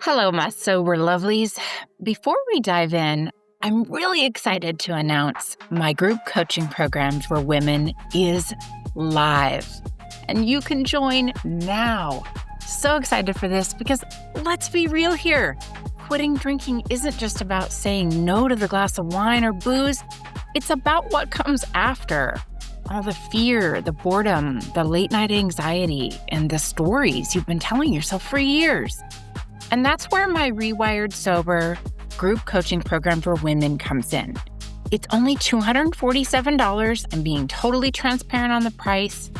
Hello, my sober lovelies. Before we dive in, I'm really excited to announce my group coaching program for women is live, and you can join now. So excited for this because let's be real here. Quitting drinking isn't just about saying no to the glass of wine or booze. It's about what comes after. All the fear, the boredom, the late night anxiety, and the stories you've been telling yourself for years. And that's where my Rewired Sober group coaching program for women comes in. It's only $247. I'm being totally transparent on the price.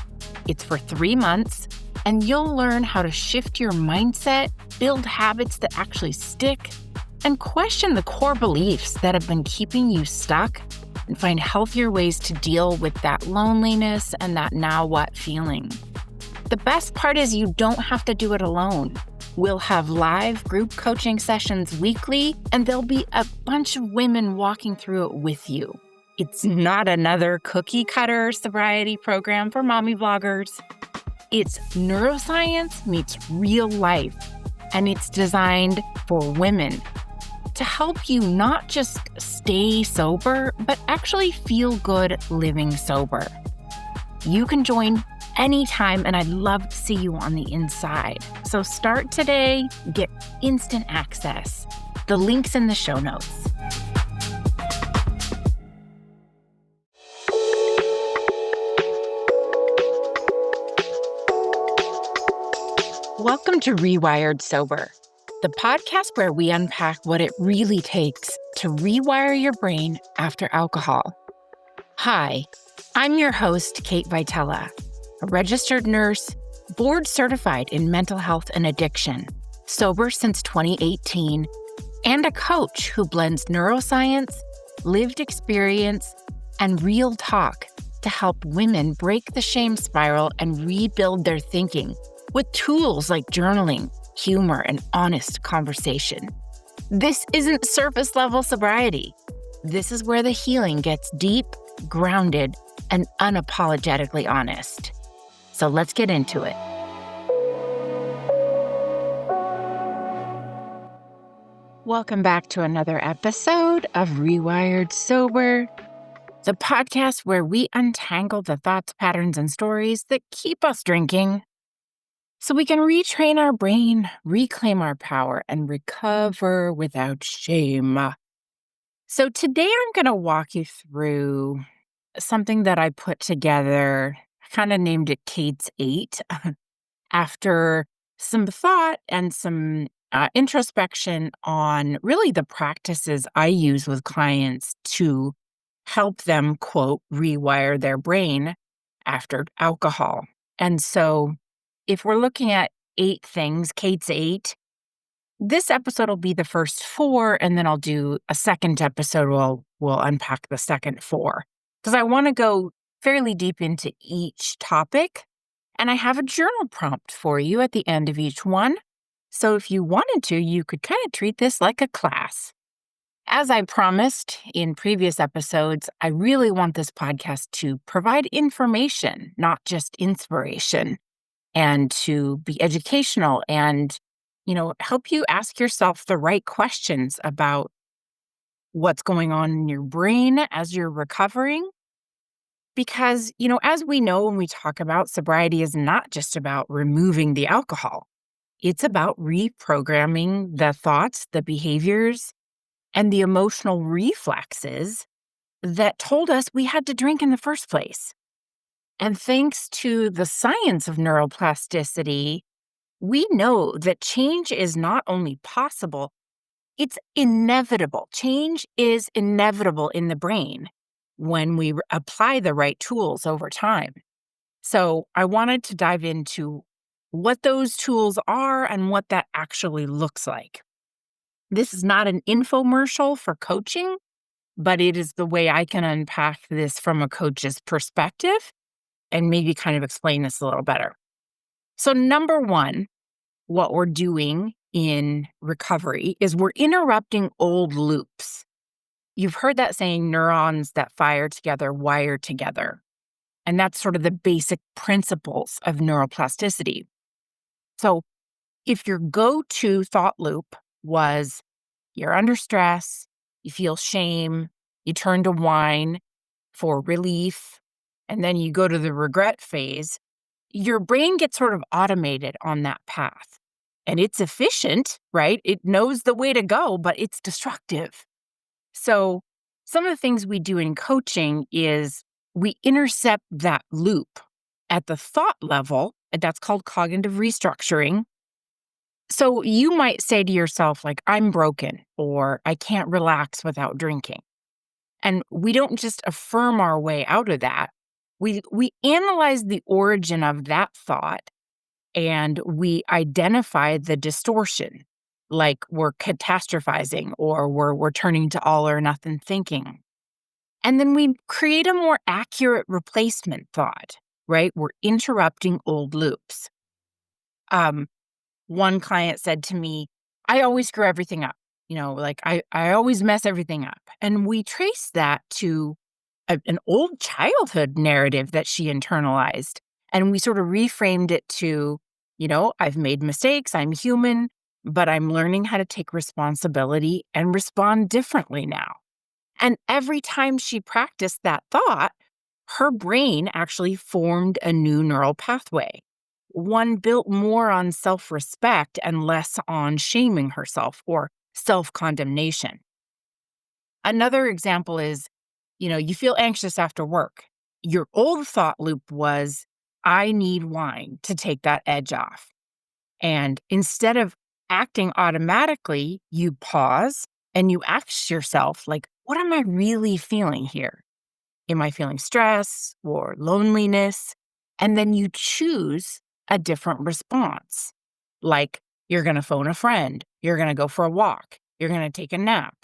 It's for 3 months, and you'll learn how to shift your mindset, build habits that actually stick, and question the core beliefs that have been keeping you stuck, and find healthier ways to deal with that loneliness and that now what feeling. The best part is you don't have to do it alone. We'll have live group coaching sessions weekly, and there'll be a bunch of women walking through it with you. It's not another cookie cutter sobriety program for mommy vloggers. It's neuroscience meets real life, and it's designed for women to help you not just stay sober, but actually feel good living sober. You can join anytime, and I'd love to see you on the inside. So start today, get instant access. The link's in the show notes. Welcome to Rewired Sober, the podcast where we unpack what it really takes to rewire your brain after alcohol. Hi, I'm your host, Kate Vitella, a registered nurse, board certified in mental health and addiction, sober since 2018, and a coach who blends neuroscience, lived experience, and real talk to help women break the shame spiral and rebuild their thinking with tools like journaling, humor, and honest conversation. This isn't surface level sobriety. This is where the healing gets deep, grounded, and unapologetically honest. So let's get into it. Welcome back to another episode of Rewired Sober, the podcast where we untangle the thoughts, patterns, and stories that keep us drinking so we can retrain our brain, reclaim our power, and recover without shame. So today I'm going to walk you through something that I put together. I kind of named it Kate's 8 after some thought and some introspection on really the practices I use with clients to help them, quote, rewire their brain after alcohol. And so if we're looking at 8 things, Kate's 8, this episode will be the first 4, and then I'll do a second episode. We'll unpack the second 4 because I want to go fairly deep into each topic, and I have a journal prompt for you at the end of each one. So if you wanted to, you could kind of treat this like a class. As I promised in previous episodes, I really want this podcast to provide information, not just inspiration, and to be educational and, help you ask yourself the right questions about what's going on in your brain as you're recovering. Because, as we know when we talk about sobriety is not just about removing the alcohol. It's about reprogramming the thoughts, the behaviors, and the emotional reflexes that told us we had to drink in the first place. And thanks to the science of neuroplasticity, we know that change is not only possible, it's inevitable. Change is inevitable in the brain when we apply the right tools over time. So I wanted to dive into what those tools are and what that actually looks like. This is not an infomercial for coaching, but it is the way I can unpack this from a coach's perspective and maybe kind of explain this a little better. So number 1, what we're doing in recovery is we're interrupting old loops. You've heard that saying, neurons that fire together wire together. And that's sort of the basic principles of neuroplasticity. So if your go-to thought loop was you're under stress, you feel shame, you turn to wine for relief, and then you go to the regret phase, your brain gets sort of automated on that path. And it's efficient, right? It knows the way to go, but it's destructive. So, some of the things we do in coaching is we intercept that loop at the thought level, and that's called cognitive restructuring. So, you might say to yourself, like, I'm broken, or I can't relax without drinking. And we don't just affirm our way out of that. We analyze the origin of that thought and we identify the distortion, like we're catastrophizing or we're turning to all or nothing thinking. And then we create a more accurate replacement thought, right? We're interrupting old loops. Um, One client said to me, I always screw everything up. Like I always mess everything up. And we trace that to an old childhood narrative that she internalized. And we sort of reframed it to, I've made mistakes, I'm human, but I'm learning how to take responsibility and respond differently now. And every time she practiced that thought, her brain actually formed a new neural pathway, one built more on self respect and less on shaming herself or self condemnation. Another example is, you feel anxious after work. Your old thought loop was, I need wine to take that edge off. And instead of acting automatically, you pause and you ask yourself, like, what am I really feeling here? Am I feeling stress or loneliness? And then you choose a different response. Like, you're going to phone a friend, you're going to go for a walk, you're going to take a nap.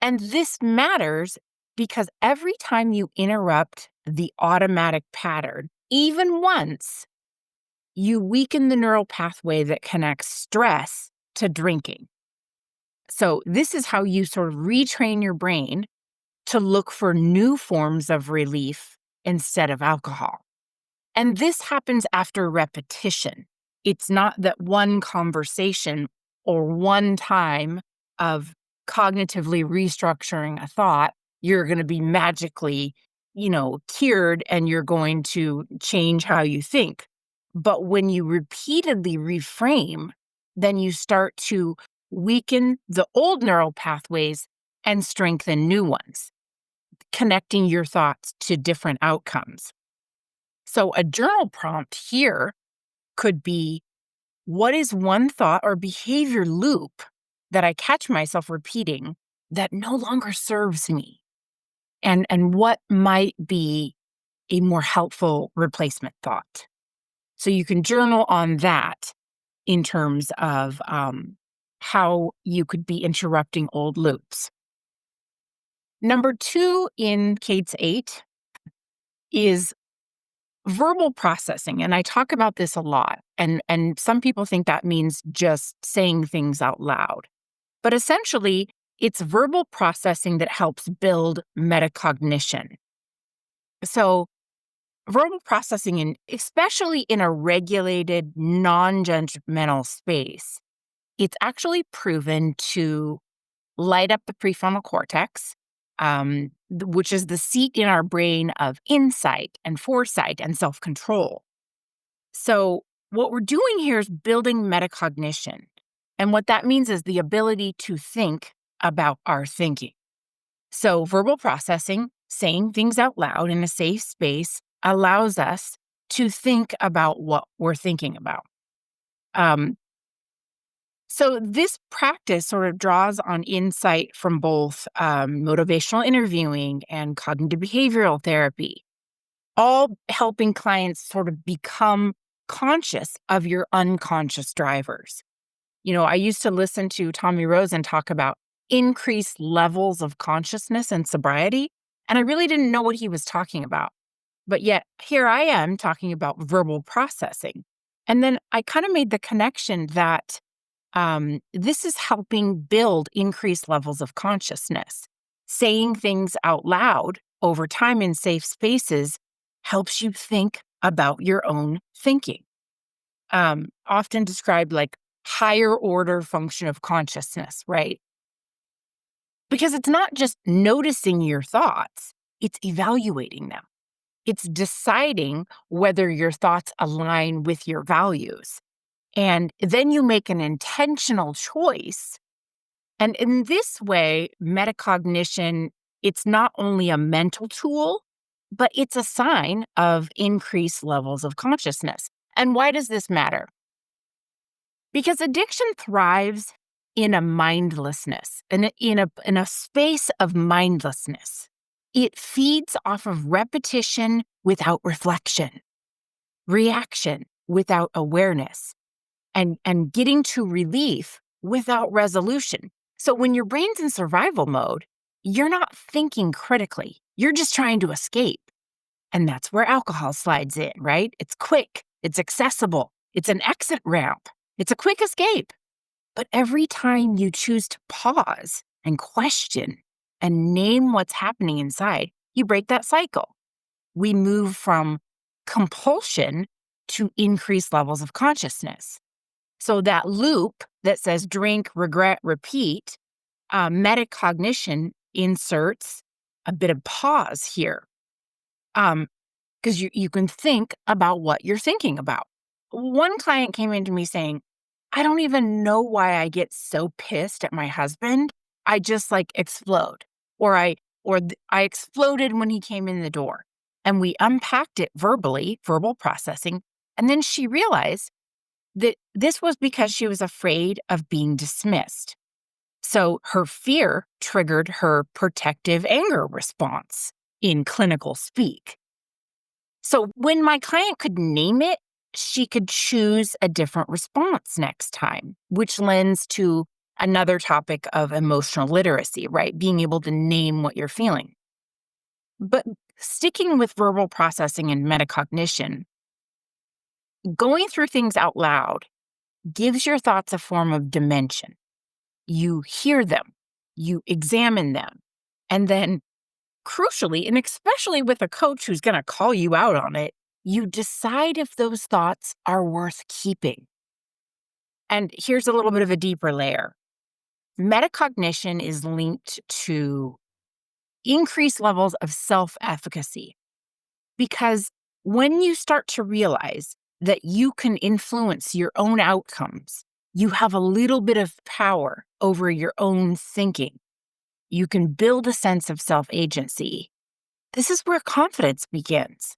And this matters because every time you interrupt the automatic pattern, even once, you weaken the neural pathway that connects stress to drinking. So, this is how you sort of retrain your brain to look for new forms of relief instead of alcohol. And this happens after repetition. It's not that one conversation or one time of cognitively restructuring a thought, you're going to be magically, cured and you're going to change how you think. But when you repeatedly reframe, then you start to weaken the old neural pathways and strengthen new ones, connecting your thoughts to different outcomes. So, a journal prompt here could be, what is one thought or behavior loop that I catch myself repeating that no longer serves me? And what might be a more helpful replacement thought? So, you can journal on that in terms of how you could be interrupting old loops. Number 2 in Kate's 8 is verbal processing, and I talk about this a lot, and some people think that means just saying things out loud. But essentially, it's verbal processing that helps build metacognition. So, verbal processing, especially in a regulated, non-judgmental space, it's actually proven to light up the prefrontal cortex, which is the seat in our brain of insight and foresight and self control. So, what we're doing here is building metacognition. And what that means is the ability to think about our thinking. So, verbal processing, saying things out loud in a safe space, allows us to think about what we're thinking about. Um, So this practice sort of draws on insight from both motivational interviewing and cognitive behavioral therapy, all helping clients sort of become conscious of your unconscious drivers. I used to listen to Tommy Rosen talk about increased levels of consciousness and sobriety, and I really didn't know what he was talking about. But yet, here I am talking about verbal processing. And then I kind of made the connection that this is helping build increased levels of consciousness. Saying things out loud over time in safe spaces helps you think about your own thinking. often described like higher order function of consciousness, right? Because it's not just noticing your thoughts, it's evaluating them. It's deciding whether your thoughts align with your values. And then you make an intentional choice. And in this way, metacognition, it's not only a mental tool, but it's a sign of increased levels of consciousness. And why does this matter? Because addiction thrives in a mindlessness, in a space of mindlessness. It feeds off of repetition without reflection, reaction without awareness, and getting to relief without resolution. So when your brain's in survival mode, you're not thinking critically. You're just trying to escape. And that's where alcohol slides in, right? It's quick, it's accessible, it's an exit ramp, it's a quick escape. But every time you choose to pause and question and name what's happening inside, you break that cycle. We move from compulsion to increased levels of consciousness. So that loop that says drink, regret, repeat, metacognition inserts a bit of pause here. Because you can think about what you're thinking about. One client came into me saying, I don't even know why I get so pissed at my husband. I just like explode. I exploded when he came in the door. And we unpacked it verbally, verbal processing. And then she realized that this was because she was afraid of being dismissed. So her fear triggered her protective anger response in clinical speak. So when my client could name it, she could choose a different response next time, which lends to another topic of emotional literacy, right? Being able to name what you're feeling. But sticking with verbal processing and metacognition, going through things out loud gives your thoughts a form of dimension. You hear them, you examine them, and then crucially, and especially with a coach who's going to call you out on it, you decide if those thoughts are worth keeping. And here's a little bit of a deeper layer. Metacognition is linked to increased levels of self-efficacy because when you start to realize that you can influence your own outcomes, you have a little bit of power over your own thinking. You can build a sense of self-agency. This is where confidence begins.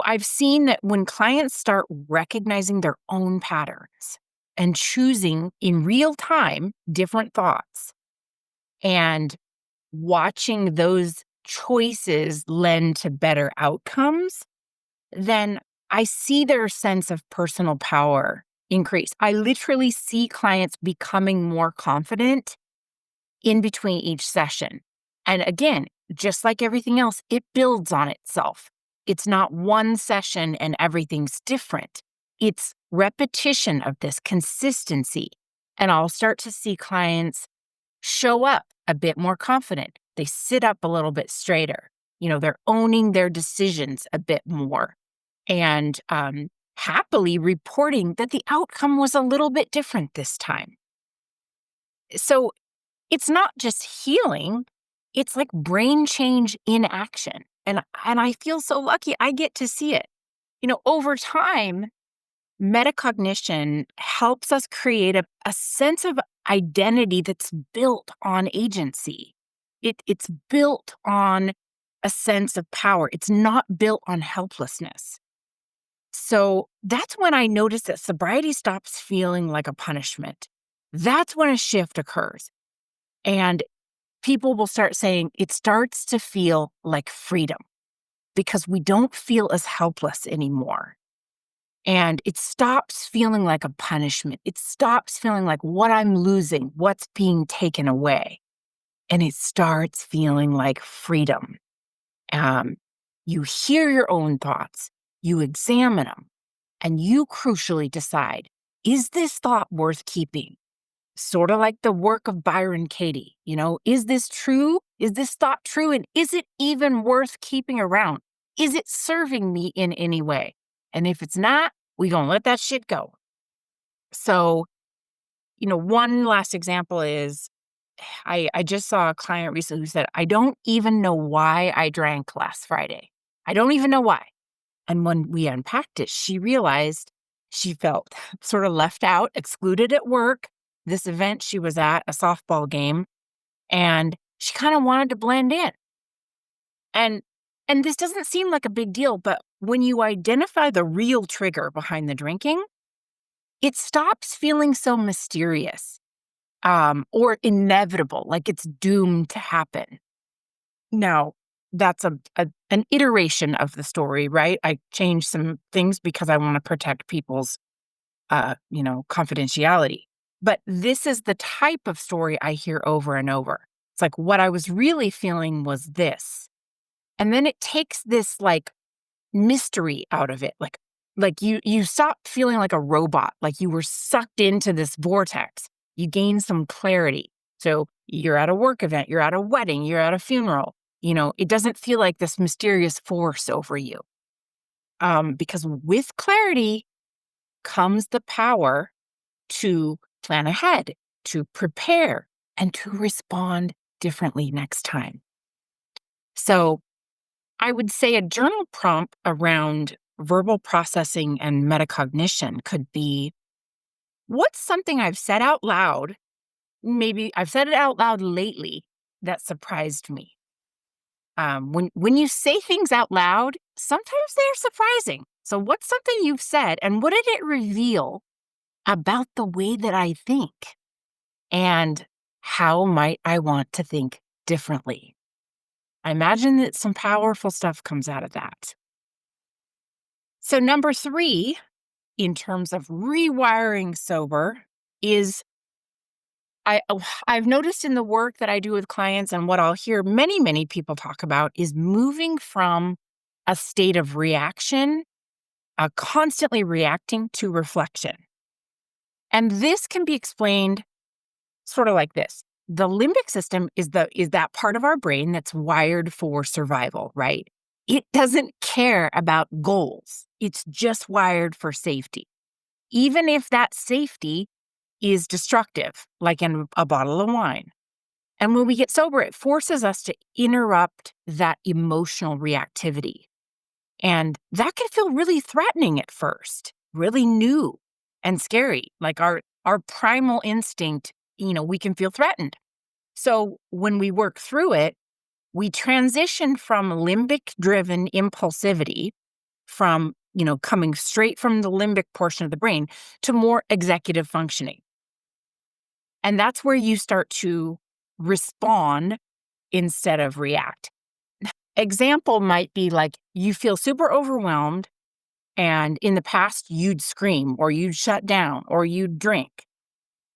I've seen that when clients start recognizing their own patterns and choosing in real time different thoughts and watching those choices lend to better outcomes, then I see their sense of personal power increase. I literally see clients becoming more confident in between each session. And again, just like everything else, it builds on itself. It's not one session and everything's different. It's repetition of this consistency. And I'll start to see clients show up a bit more confident. They sit up a little bit straighter. They're owning their decisions a bit more and happily reporting that the outcome was a little bit different this time. So it's not just healing, it's like brain change in action. And I feel so lucky I get to see it. Over time, metacognition helps us create a sense of identity that's built on agency. It's built on a sense of power. It's not built on helplessness. So that's when I notice that sobriety stops feeling like a punishment. That's when a shift occurs. And people will start saying it starts to feel like freedom because we don't feel as helpless anymore. And it stops feeling like a punishment. It stops feeling like what I'm losing, what's being taken away. And it starts feeling like freedom. You hear your own thoughts, you examine them, and you crucially decide, is this thought worth keeping? Sort of like the work of Byron Katie, is this true? Is this thought true? And is it even worth keeping around? Is it serving me in any way? And if it's not, We gonna let that shit go. So, one last example is I just saw a client recently who said, I don't even know why I drank last Friday. I don't even know why. And when we unpacked it, she realized she felt sort of left out, excluded at work, this event she was at, a softball game, and she kind of wanted to blend in. And this doesn't seem like a big deal, but when you identify the real trigger behind the drinking, it stops feeling so mysterious, or inevitable, like it's doomed to happen. Now, that's an iteration of the story, right? I changed some things because I want to protect people's, confidentiality. But this is the type of story I hear over and over. It's like, what I was really feeling was this. And then it takes this like mystery out of it. Like you stop feeling like a robot, like you were sucked into this vortex. You gain some clarity. So you're at a work event, you're at a wedding, you're at a funeral. It doesn't feel like this mysterious force over you. Because with clarity comes the power to plan ahead, to prepare, and to respond differently next time. So I would say a journal prompt around verbal processing and metacognition could be, what's something I've said out loud? Maybe I've said it out loud lately that surprised me. When you say things out loud, sometimes they're surprising. So what's something you've said and what did it reveal about the way that I think? And how might I want to think differently? I imagine that some powerful stuff comes out of that. So number 3, in terms of rewiring sober, is I've noticed in the work that I do with clients and what I'll hear many, many people talk about is moving from a state of reaction, constantly reacting, to reflection. And this can be explained sort of like this. The limbic system is that part of our brain that's wired for survival, right? It doesn't care about goals. It's just wired for safety. Even if that safety is destructive, like in a bottle of wine. And when we get sober, it forces us to interrupt that emotional reactivity. And that can feel really threatening at first, really new and scary. Like our primal instinct, we can feel threatened. So when we work through it, we transition from limbic-driven impulsivity, from, coming straight from the limbic portion of the brain, to more executive functioning. And that's where you start to respond instead of react. Example might be like you feel super overwhelmed, and in the past you'd scream or you'd shut down or you'd drink.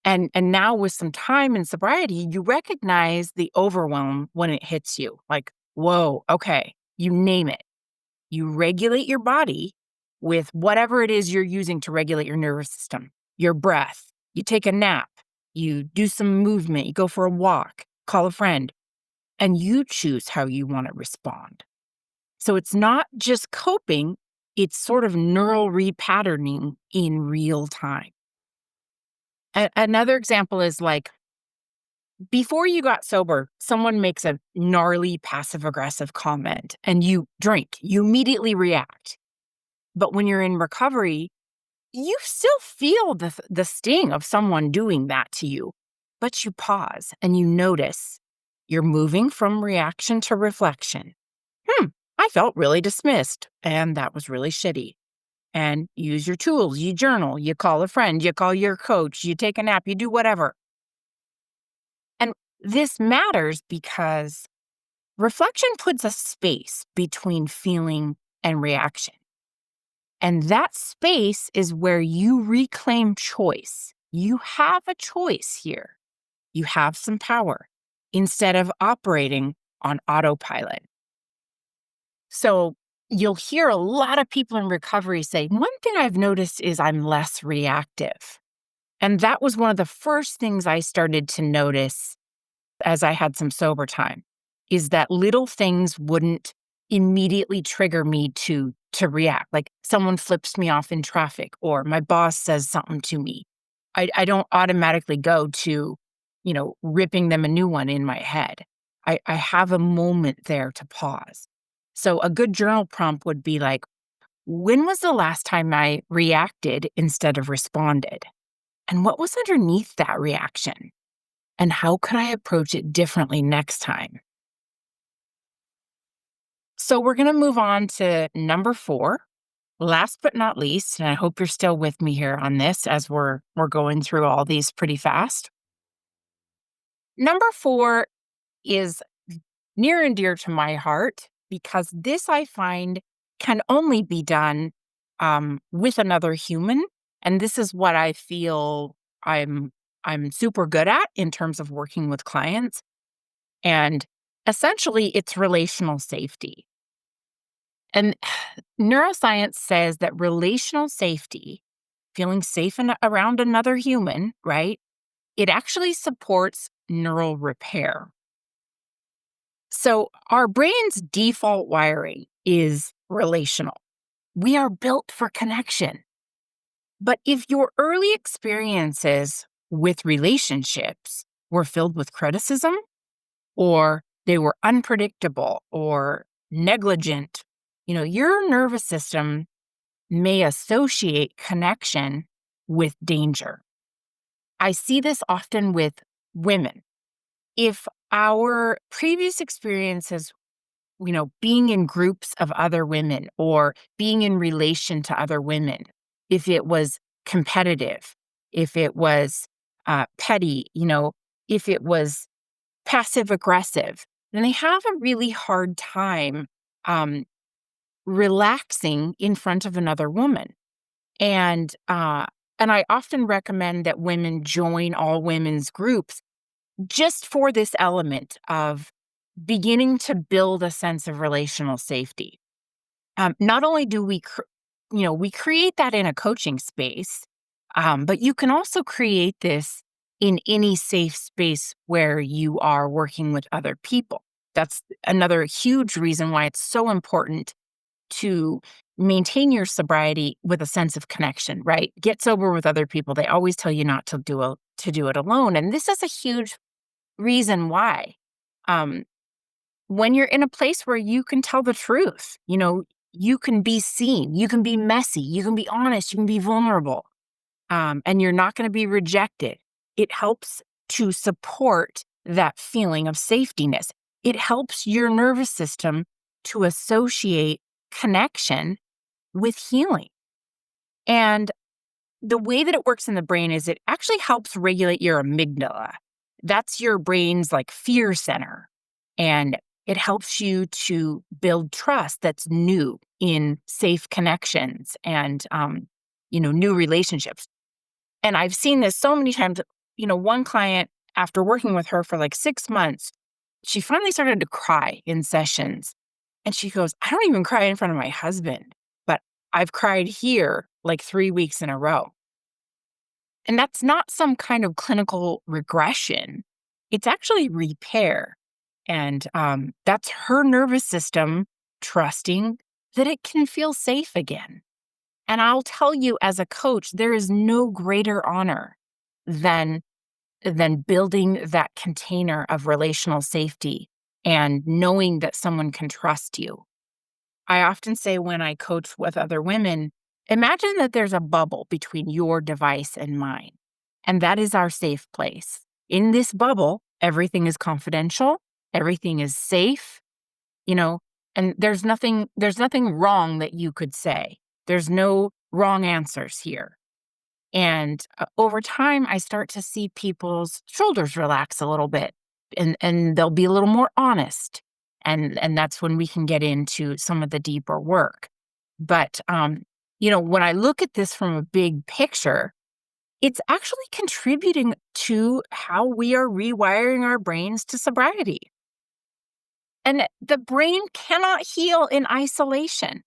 And now with some time in sobriety, you recognize the overwhelm when it hits you. Like, whoa, okay, you name it. You regulate your body with whatever it is you're using to regulate your nervous system, your breath. You take a nap, you do some movement, you go for a walk, call a friend, and you choose how you want to respond. So it's not just coping, it's sort of neural repatterning in real time. Another example is like, before you got sober, someone makes a gnarly passive aggressive comment and you drink, you immediately react. But when you're in recovery, you still feel the sting of someone doing that to you, but you pause and you notice you're moving from reaction to reflection. I felt really dismissed, and that was really shitty. And use your tools, you journal, you call a friend, you call your coach, you take a nap, you do whatever. And this matters because reflection puts a space between feeling and reaction. And that space is where you reclaim choice. You have a choice here. You have some power instead of operating on autopilot. So you'll hear a lot of people in recovery say, one thing I've noticed is I'm less reactive. And that was one of the first things I started to notice as I had some sober time, is that little things wouldn't immediately trigger me to to react. Like someone flips me off in traffic or my boss says something to me. I don't automatically go to, ripping them a new one in my head. I have a moment there to pause. So a good journal prompt would be like, when was the last time I reacted instead of responded? And what was underneath that reaction? And how could I approach it differently next time? So we're going to move on to number 4. Last but not least, and I hope you're still with me here on this as we're going through all these pretty fast. Number 4 is near and dear to my heart because this I find can only be done with another human, and this is what I feel I'm super good at in terms of working with clients. And essentially, it's relational safety. And neuroscience says that relational safety, feeling safe around another human, right? It actually supports neural repair. So, our brain's default wiring is relational. We are built for connection. But if your early experiences with relationships were filled with criticism, or they were unpredictable or negligent, your nervous system may associate connection with danger. I see this often with women. If our previous experiences, being in groups of other women or being in relation to other women, if it was competitive, if it was petty, if it was passive aggressive, then they have a really hard time um, relaxing in front of another woman. And I often recommend that women join all women's groups just for this element of beginning to build a sense of relational safety. Not only do we create that in a coaching space, but you can also create this in any safe space where you are working with other people. That's another huge reason why it's so important to maintain your sobriety with a sense of connection, right? Get sober with other people. They always tell you not to do it alone, and this is a huge reason why. Um, when you're in a place where you can tell the truth, you can be seen, you can be messy, you can be honest, you can be vulnerable, and you're not going to be rejected. It helps to support that feeling of safetiness. It helps your nervous system to associate connection with healing. And the way that it works in the brain is it actually helps regulate your amygdala. That's your brain's like fear center. And it helps you to build trust that's new in safe connections and, new relationships. And I've seen this so many times. One client, after working with her for like 6 months, she finally started to cry in sessions. And she goes, I don't even cry in front of my husband, but I've cried here like 3 weeks in a row. And that's not some kind of clinical regression. It's actually repair. And that's her nervous system trusting that it can feel safe again. And I'll tell you, as a coach, there is no greater honor than building that container of relational safety and knowing that someone can trust you. I often say when I coach with other women, imagine that there's a bubble between your device and mine, and that is our safe place. In this bubble, everything is confidential, everything is safe, you know, and there's nothing wrong that you could say. There's no wrong answers here. And over time, I start to see people's shoulders relax a little bit, and they'll be a little more honest. And that's when we can get into some of the deeper work. But when I look at this from a big picture, it's actually contributing to how we are rewiring our brains to sobriety. And the brain cannot heal in isolation.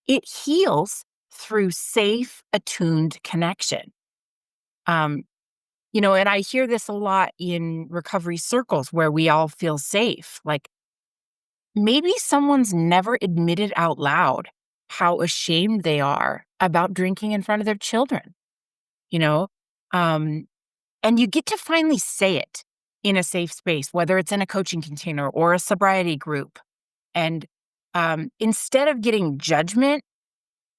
It heals through safe, attuned connection. Um, and I hear this a lot in recovery circles where we all feel safe. Like maybe someone's never admitted out loud how ashamed they are about drinking in front of their children, you know? Um, and you get to finally say it in a safe space, whether it's in a coaching container or a sobriety group. And instead of getting judgment,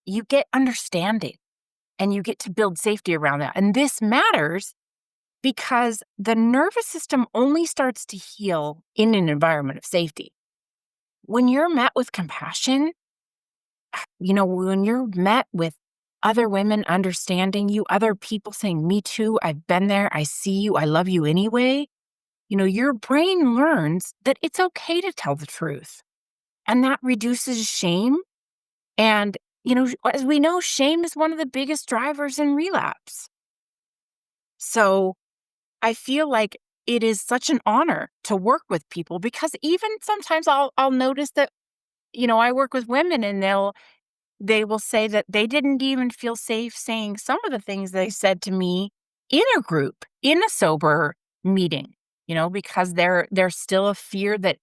you get understanding and you get to build safety around that. And this matters because the nervous system only starts to heal in an environment of safety. When you're met with compassion, when you're met with other women understanding you, other people saying, me too, I've been there, I see you, I love you anyway, your brain learns that it's okay to tell the truth. And that reduces shame. And, as we know, shame is one of the biggest drivers in relapse. So I feel like it is such an honor to work with people because even sometimes I'll notice that, I work with women and they will say that they didn't even feel safe saying some of the things they said to me in a group, in a sober meeting, because there's still a fear that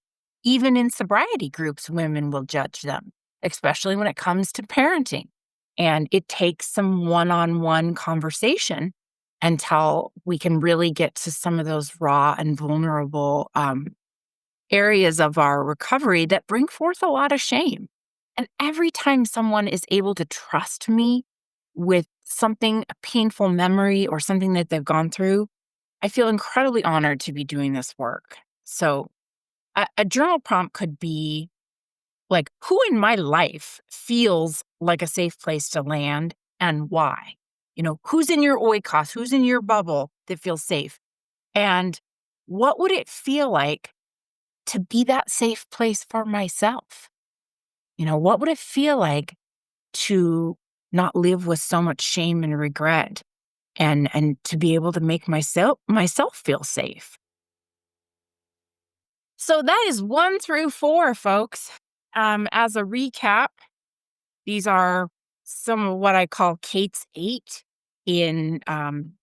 even in sobriety groups, women will judge them, especially when it comes to parenting. And it takes some one-on-one conversation until we can really get to some of those raw and vulnerable areas of our recovery that bring forth a lot of shame. And every time someone is able to trust me with something, a painful memory or something that they've gone through, I feel incredibly honored to be doing this work. So a journal prompt could be like, who in my life feels like a safe place to land and why? Who's in your oikos? Who's in your bubble that feels safe? And what would it feel like to be that safe place for myself? What would it feel like to not live with so much shame and regret and to be able to make myself feel safe? So that is 1 through 4, folks. As a recap, these are some of what I call Kate's 8 in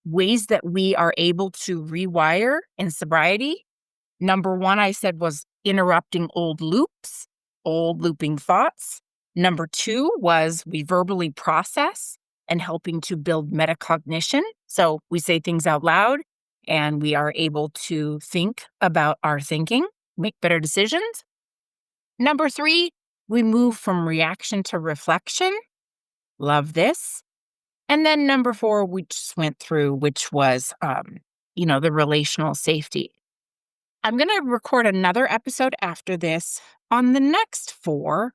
ways that we are able to rewire in sobriety. Number 1, I said, was interrupting old loops, old looping thoughts. Number 2 was we verbally process and helping to build metacognition. So we say things out loud and we are able to think about our thinking, make better decisions. Number 3, we move from reaction to reflection. Love this. And then number 4, we just went through, which was, the relational safety. I'm going to record another episode after this on the next 4,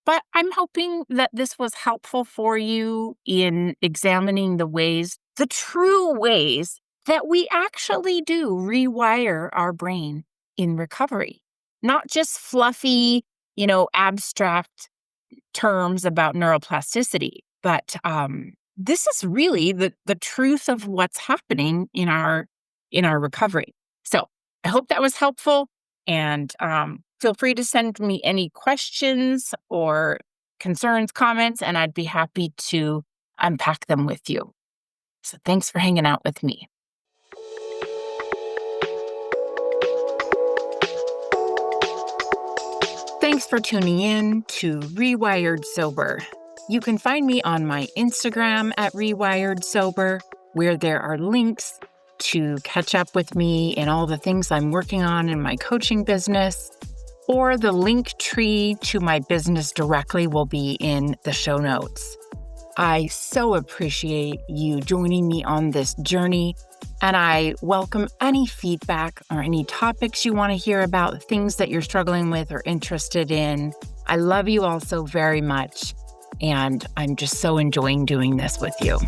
but I'm hoping that this was helpful for you in examining the true ways that we actually do rewire our brain in recovery. Not just fluffy, abstract terms about neuroplasticity, but this is really the truth of what's happening in our recovery. So I hope that was helpful, and feel free to send me any questions or concerns, comments, and I'd be happy to unpack them with you. So thanks for hanging out with me. Thanks for tuning in to Rewired Sober. You can find me on my Instagram at Rewired Sober, where there are links to catch up with me and all the things I'm working on in my coaching business, or the link tree to my business directly will be in the show notes. I so appreciate you joining me on this journey, and I welcome any feedback or any topics you want to hear about, things that you're struggling with or interested in. I love you all so very much, and I'm just so enjoying doing this with you.